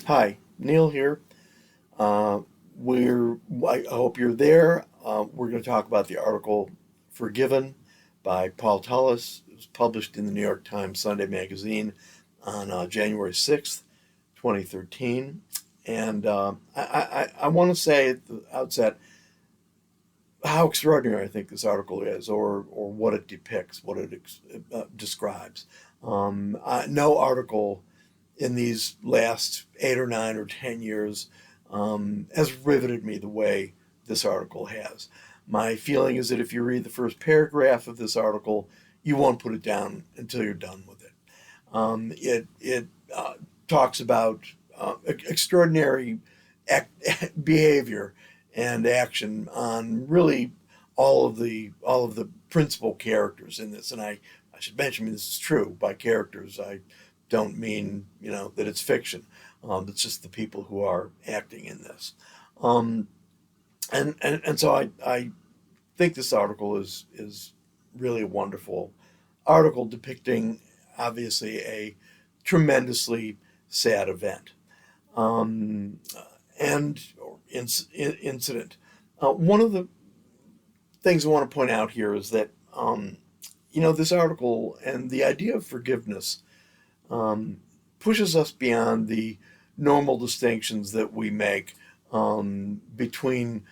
Hi, Neil here. Uh, I hope you're there. We're going to talk about the article "Forgiven" by Paul Tullis. It was published in the New York Times Sunday Magazine on January 6th, 2013. And I want to say at the outset how extraordinary I think this article is, or what it depicts, what it describes. No article in these last 8 or 9 or 10 years has riveted me the way this article has. My feeling is that if you read the first paragraph of this article, you won't put it down until you're done with it. It talks about extraordinary behavior and action on really all of the principal characters in this. And I should mention, I mean, this is true. By characters, I don't mean that it's fiction. It's just the people who are acting in this. Um, and so I think this article is really a wonderful article depicting obviously a tremendously sad event um, and or incident. One of the things I want to point out here is that this article and the idea of forgiveness um, pushes us beyond the normal distinctions that we make between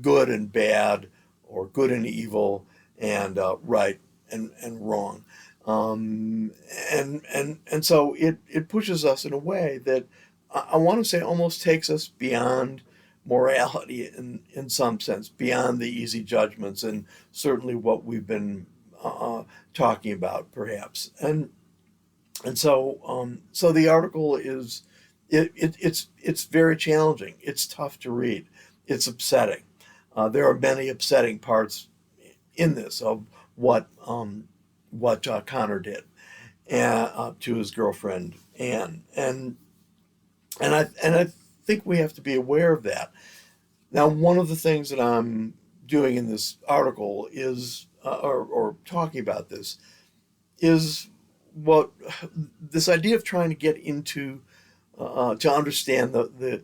good and bad, or good and evil, and right and wrong. Um, and so it pushes us in a way that I want to say almost takes us beyond morality in some sense, beyond the easy judgments and certainly what we've been talking about, perhaps. And so the article is it's very challenging. It's tough to read. It's upsetting. There are many upsetting parts in this of what Connor did to his girlfriend Anne, and I think we have to be aware of that. Now, one of the things that I'm doing in this article is, or talking about this, is what this idea of trying to get into to understand the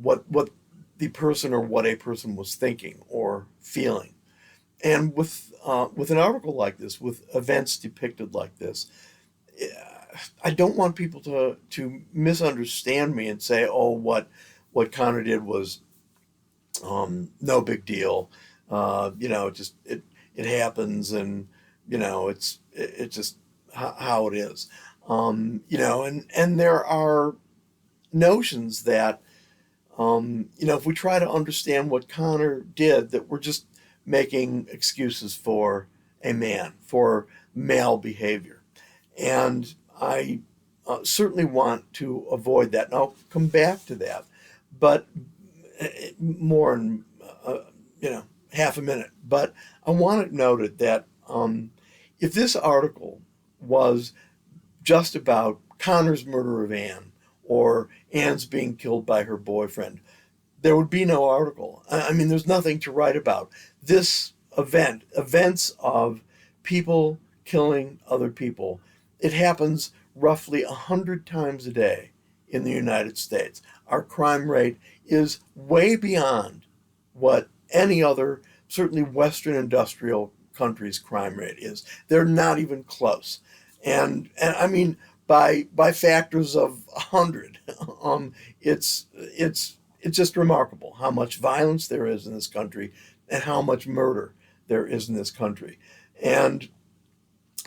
what the person or what a person was thinking or feeling. And with an article like this, with events depicted like this, I don't want people to misunderstand me and say, "Oh, what Connor did was no big deal. It happens, and it's just how it is." And there are notions that if we try to understand what Connor did, that we're just making excuses for a man, for male behavior. And I certainly want to avoid that. And I'll come back to that, but more in, half a minute. But I want it noted that if this article was just about Connor's murder of Anne or Anne's being killed by her boyfriend, there would be no article. I mean, there's nothing to write about. This events of people killing other people, it happens roughly 100 times a day in the United States. Our crime rate is way beyond what any other, certainly Western industrial country's crime rate is. They're not even close. And I mean, by factors of 100. It's just remarkable how much violence there is in this country and how much murder there is in this country. And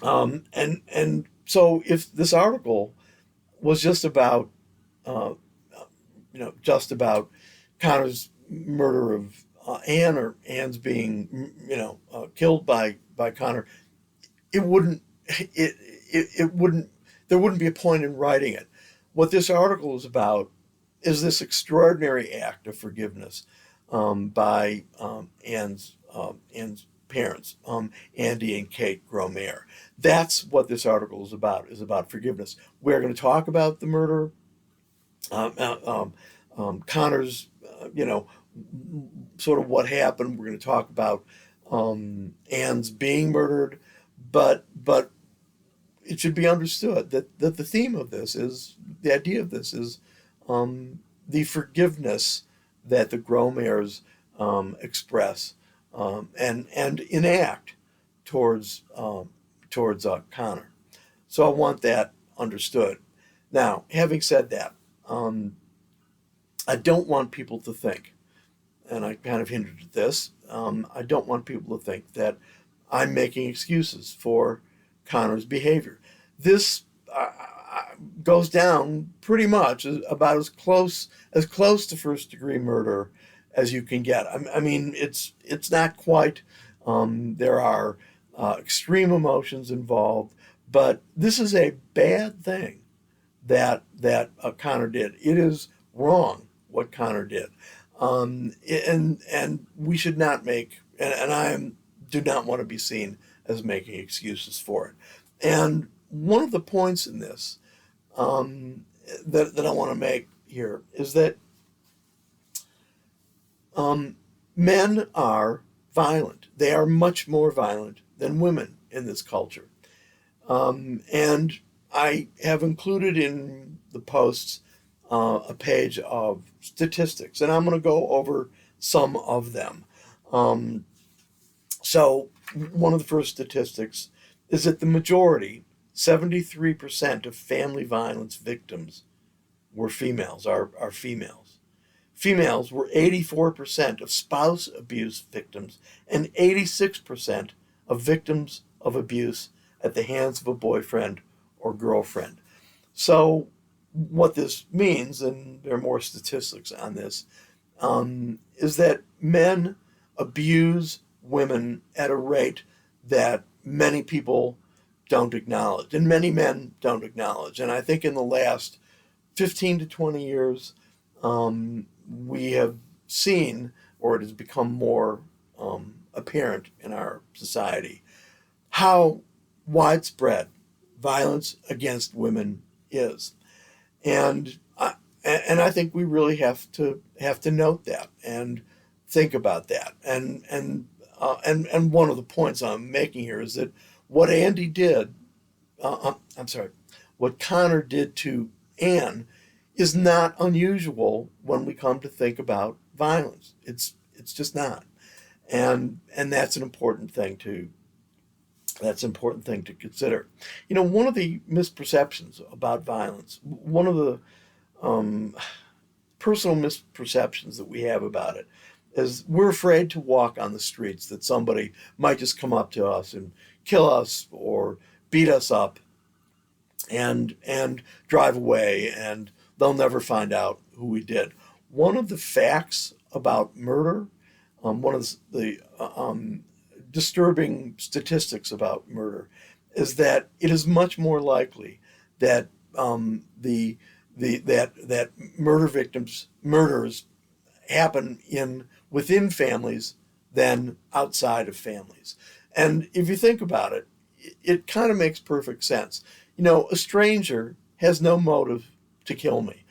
so if this article was uh, just about Connor's murder of Anne, or Anne's being killed by Connor, it wouldn't it wouldn't there wouldn't be a point in writing it. What this article is about is this extraordinary act of forgiveness by Anne's parents, Andy and Kate Gromer. That's what this article is about forgiveness. We're going to talk about the murder, um, uh, um, Connor's, sort of what happened. We're going to talk about Anne's being murdered, but it should be understood that the theme of this is the idea of this is the forgiveness that the Gromares express and enact towards Connor. So I want that understood. Now, having said that, I don't want people to think, and I kind of hinted at this, I don't want people to think that I'm making excuses for Connor's behavior. This goes down pretty much about as close to first degree murder as you can get. I mean, it's not quite. There are extreme emotions involved, but this is a bad thing that Connor did. It is wrong what Connor did, and we should not make. And do not want to be seen as making excuses for it. And one of the points in this that I want to make here is that men are violent. They are much more violent than women in this culture. And I have included in the posts a page of statistics, and I'm going to go over some of them. So one of the first statistics is that the majority, 73% of family violence victims were females, are females. Females were 84% of spouse abuse victims and 86% of victims of abuse at the hands of a boyfriend or girlfriend. So what this means, and there are more statistics on this, is that men abuse women at a rate that many people don't acknowledge, and many men don't acknowledge. And I think in the last 15 to 20 years, we have seen, or it has become more apparent in our society, how widespread violence against women is. And I think we really have to note that and think about that. And one of the points I'm making here is that what Andy did, what Connor did to Anne is not unusual when we come to think about violence. It's just not. And that's an important thing to consider. You know, one of the misperceptions about violence, one of the personal misperceptions that we have about it, is we're afraid to walk on the streets, that somebody might just come up to us and kill us or beat us up and drive away, and they'll never find out who we did. One of the facts about murder, one of the disturbing statistics about murder, is that it is much more likely that that murders happen within families than outside of families. And if you think about it, it kind of makes perfect sense. You know, a stranger has no motive to kill me.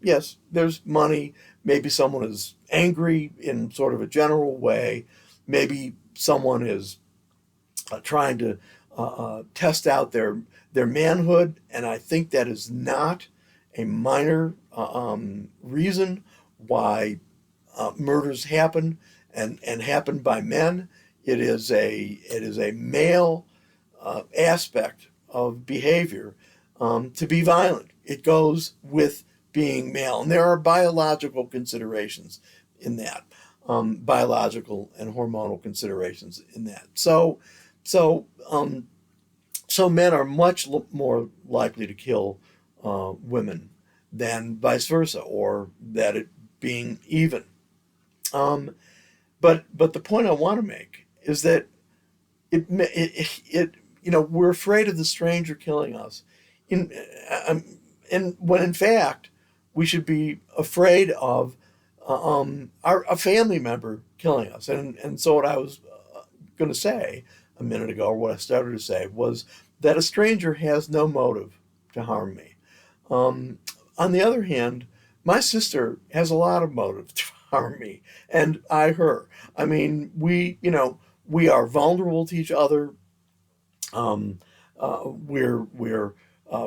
Yes, there's money. Maybe someone is angry in sort of a general way. Maybe someone is trying to test out their manhood, and I think that is not a minor reason why murders happen and happen by men. It is a male aspect of behavior to be violent. It goes with being male, and there are biological considerations in that, biological and hormonal considerations in that. So men are much more likely to kill women than vice versa, or that it being even. But the point I want to make is that it you know, we're afraid of the stranger killing us, and when in fact we should be afraid of a family member killing us. And so what I was going to say a minute ago, or what I started to say, was that a stranger has no motive to harm me. On the other hand, my sister has a lot of motive to harm me, and I her. I mean, we are vulnerable to each other. We're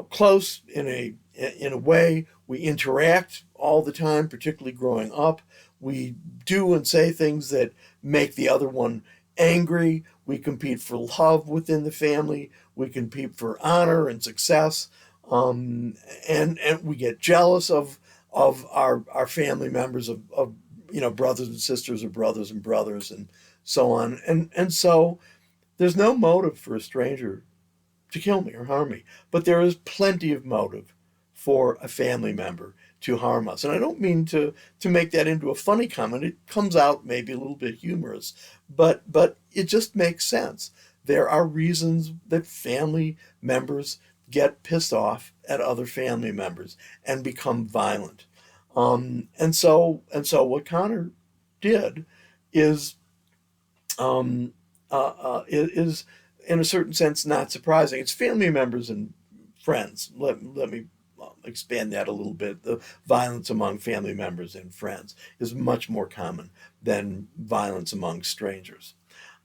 close in in a way. We interact all the time, particularly growing up. We do and say things that make the other one angry. We compete for love within the family. We compete for honor and success. And we get jealous of our family members, of brothers and sisters, or brothers and brothers, and so on. And so there's no motive for a stranger to kill me or harm me, but there is plenty of motive for a family member to harm us. And I don't mean to make that into a funny comment. It comes out maybe a little bit humorous, but it just makes sense. There are reasons that family members get pissed off at other family members and become violent. And so what Connor did is is in a certain sense not surprising. It's family members and friends. Let me expand that a little bit. The violence among family members and friends is much more common than violence among strangers.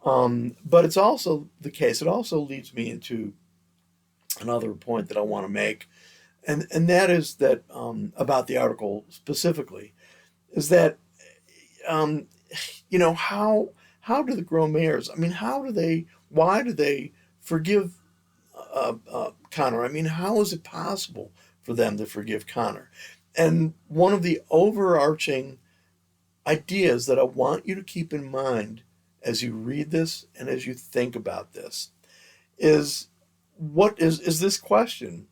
But it's also the case. It also leads me into another point that I want to make, and that is that about the article specifically, is that um, how do the Grosmaires? I mean, why do they forgive Connor? I mean, how is it possible for them to forgive Connor? And one of the overarching ideas that I want you to keep in mind as you read this and as you think about this is what is this question: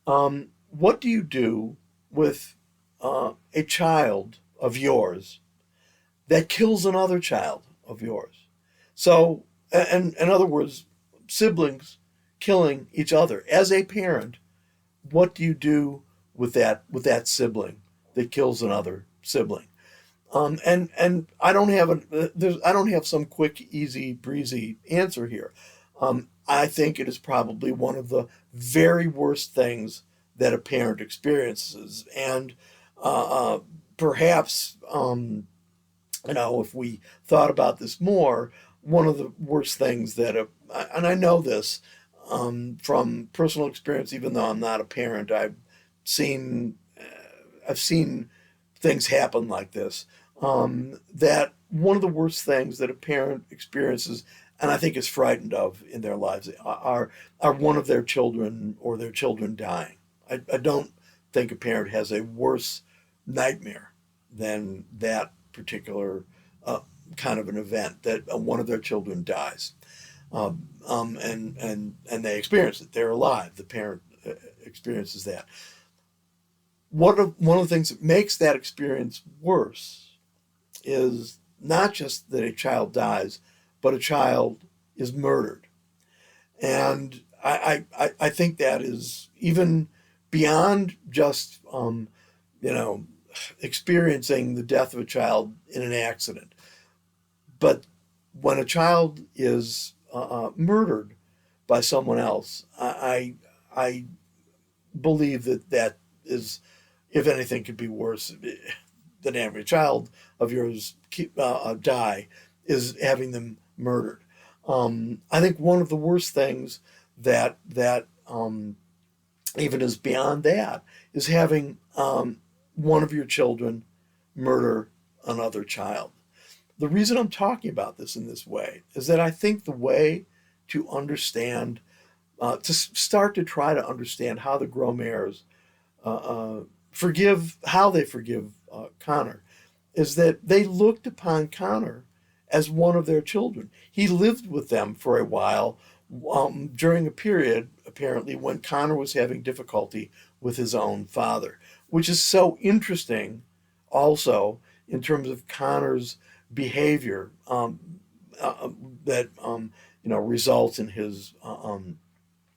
what do you do with a child of yours that kills another child of yours? So, and in other words, siblings killing each other. As a parent, what do you do with that sibling that kills another sibling? And I don't have some quick, easy, breezy answer here. I think it is probably one of the very worst things that a parent experiences, and uh, uh, perhaps if we thought about this more, one of the worst things and I know this from personal experience, even though I'm not a parent, seen I've seen things happen like this. That one of the worst things that a parent experiences, and I think is frightened of in their lives, are one of their children or their children dying. I don't think a parent has a worse nightmare than that particular uh, kind of an event, that one of their children dies, and they experience it. They're alive. The parent experiences that. One of the things that makes that experience worse is not just that a child dies, but a child is murdered. And I think that is even beyond just you know experiencing the death of a child in an accident, but when a child is murdered by someone else, I believe that is, if anything, could be worse than having a child of yours die, is having them murdered. I think one of the worst things that even is beyond that is having one of your children murder another child. The reason I'm talking about this in this way is that I think the way to understand, start to try to understand how the Grosmaires how they forgive Connor, is that they looked upon Connor as one of their children. He lived with them for a while during a period, apparently, when Connor was having difficulty with his own father, which is so interesting also in terms of Connor's behavior that results in his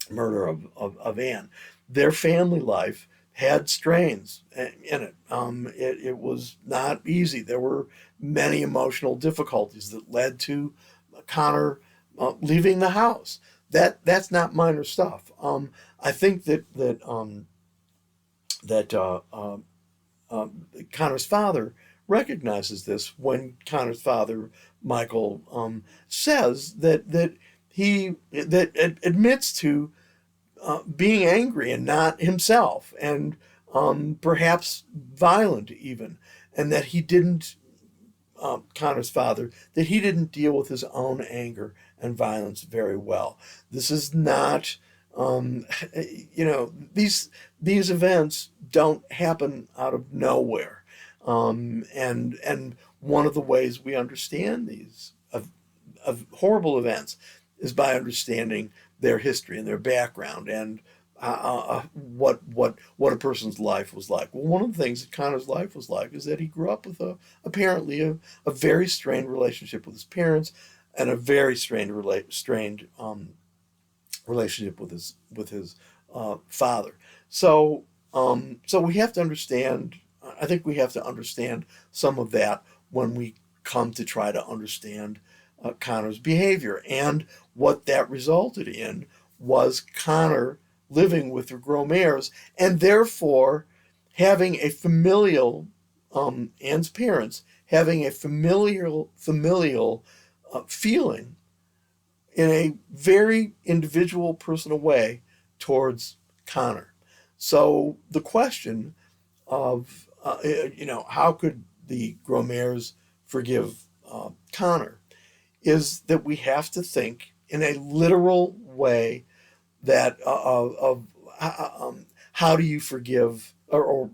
murder of Anne. Their family life had strains in it. It was not easy. There were many emotional difficulties that led to Connor leaving the house. That's not minor stuff. I think that Connor's father recognizes this when Connor's father, Michael, says that admits to being angry and not himself, and perhaps violent even, and that he didn't, Connor's father, that he didn't deal with his own anger and violence very well. This is not, um, these events don't happen out of nowhere, and one of the ways we understand these of horrible events is by understanding their history and their background, and what a person's life was like. Well, one of the things that Connor's life was like is that he grew up with apparently a very strained relationship with his parents, and a very strained relationship with his father. So we have to understand. I think we have to understand some of that when we come to try to understand Connor's behavior. And what that resulted in was Connor living with the Gromers, and therefore having a familial, Anne's parents having a familial feeling in a very individual, personal way towards Connor. So the question of, how could the Gromers forgive Connor, is that we have to think in a literal way that of how do you forgive, or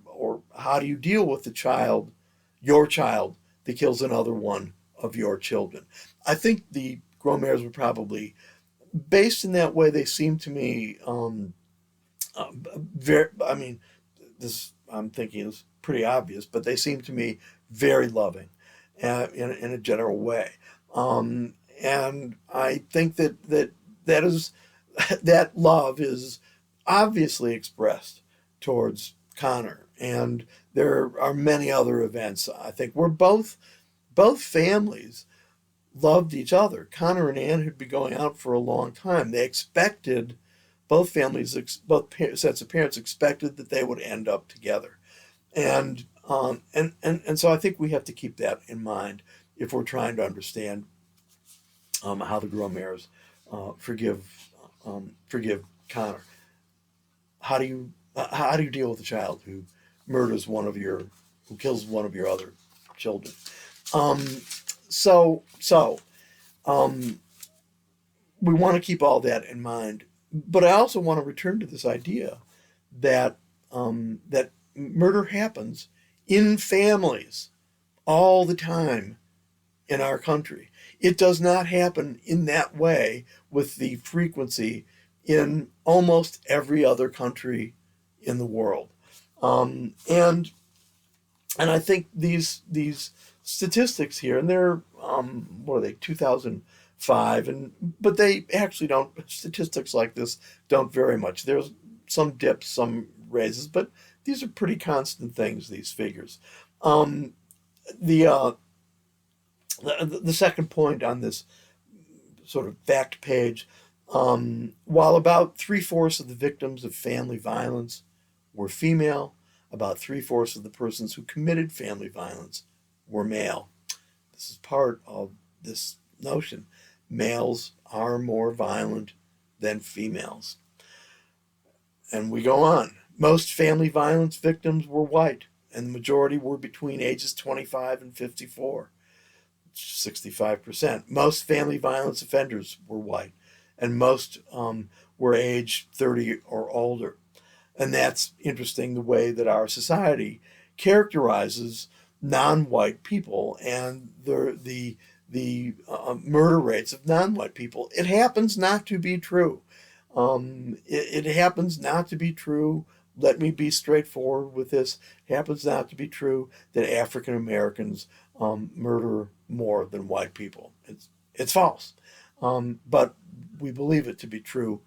how do you deal with your child that kills another one of your children. I think the Gromers were probably based in that way. They seem to me, very, I mean, this I'm thinking is pretty obvious, but they seem to me very loving, in a general way. And I think that is that love is obviously expressed towards Connor. And there are many other events, I think, where both families loved each other. Connor and Anne had been going out for a long time. They expected, both families, both sets of parents expected that they would end up together. And so I think we have to keep that in mind if we're trying to understand how the Gromers forgive Connor. How do you deal with a child who who kills one of your other children? Um, so we want to keep all that in mind, but I also want to return to this idea that that murder happens in families all the time in our country. It does not happen in that way with the frequency in almost every other country in the world. And I think these statistics here, and they're, what are they, 2005, but they actually don't, statistics like this don't vary much. There's some dips, some raises, but these are pretty constant things, these figures. Um, the, uh, the second point on this sort of fact page, while about three-fourths of the victims of family violence were female, about three-fourths of the persons who committed family violence were male. This is part of this notion. Males are more violent than females. And we go on. Most family violence victims were white, and the majority were between ages 25 and 54. 65%. Most family violence offenders were white, and most were age 30 or older. And that's interesting, the way that our society characterizes non-white people and the murder rates of non-white people. It happens not to be true. It happens not to be true. Let me be straightforward with this. It happens not to be true that African Americans murder more than white people. It's false, but we believe it to be true.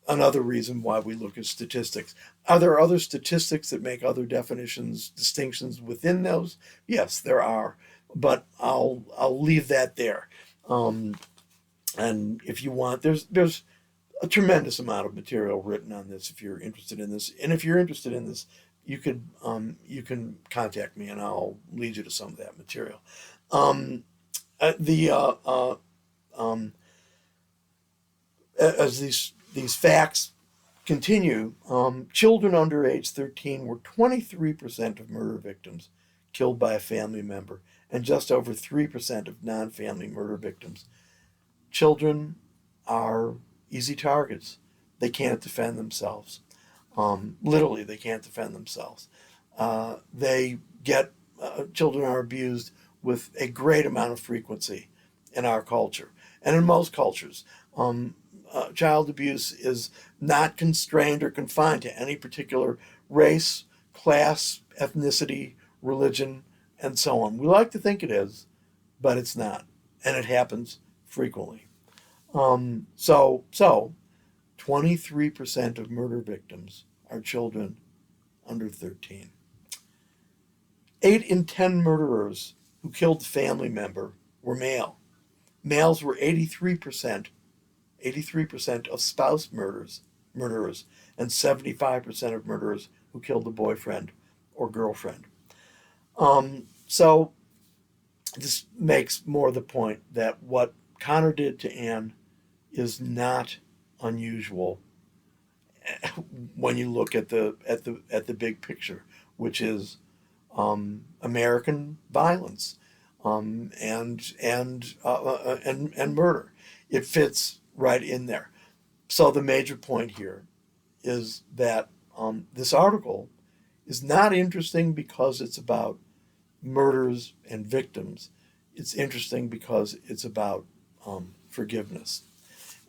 Another reason why we look at statistics. Are there other statistics that make other definitions, distinctions within those? Yes, there are, but I'll leave that there. And if you want, there's a tremendous amount of material written on this if you're interested in this. And if you're interested in this, you can contact me and I'll lead you to some of that material. The As these facts continue, children under age 13 were 23% of murder victims killed by a family member, and just over 3% of non-family murder victims. Children are easy targets. They can't defend themselves. Literally, they can't defend themselves. Children are abused with a great amount of frequency in our culture and in most cultures. Child abuse is not constrained or confined to any particular race, class, ethnicity, religion, and so on. We like to think it is, but it's not, and it happens frequently. So 23% of murder victims are children under 13. 8 in 10 murderers who killed a family member were male. Males were 83% of spouse murderers, and 75% of murderers who killed a boyfriend or girlfriend. So this makes more the point that what Connor did to Anne is not unusual when you look at the big picture, which is American violence and murder. It fits right in there. So the major point here is that this article is not interesting because it's about murders and victims. It's interesting because it's about forgiveness,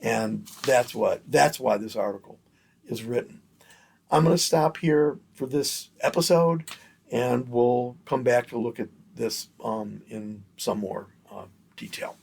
and that's why this article is written. I'm going to stop here for this episode, and we'll come back to look at this in some more detail.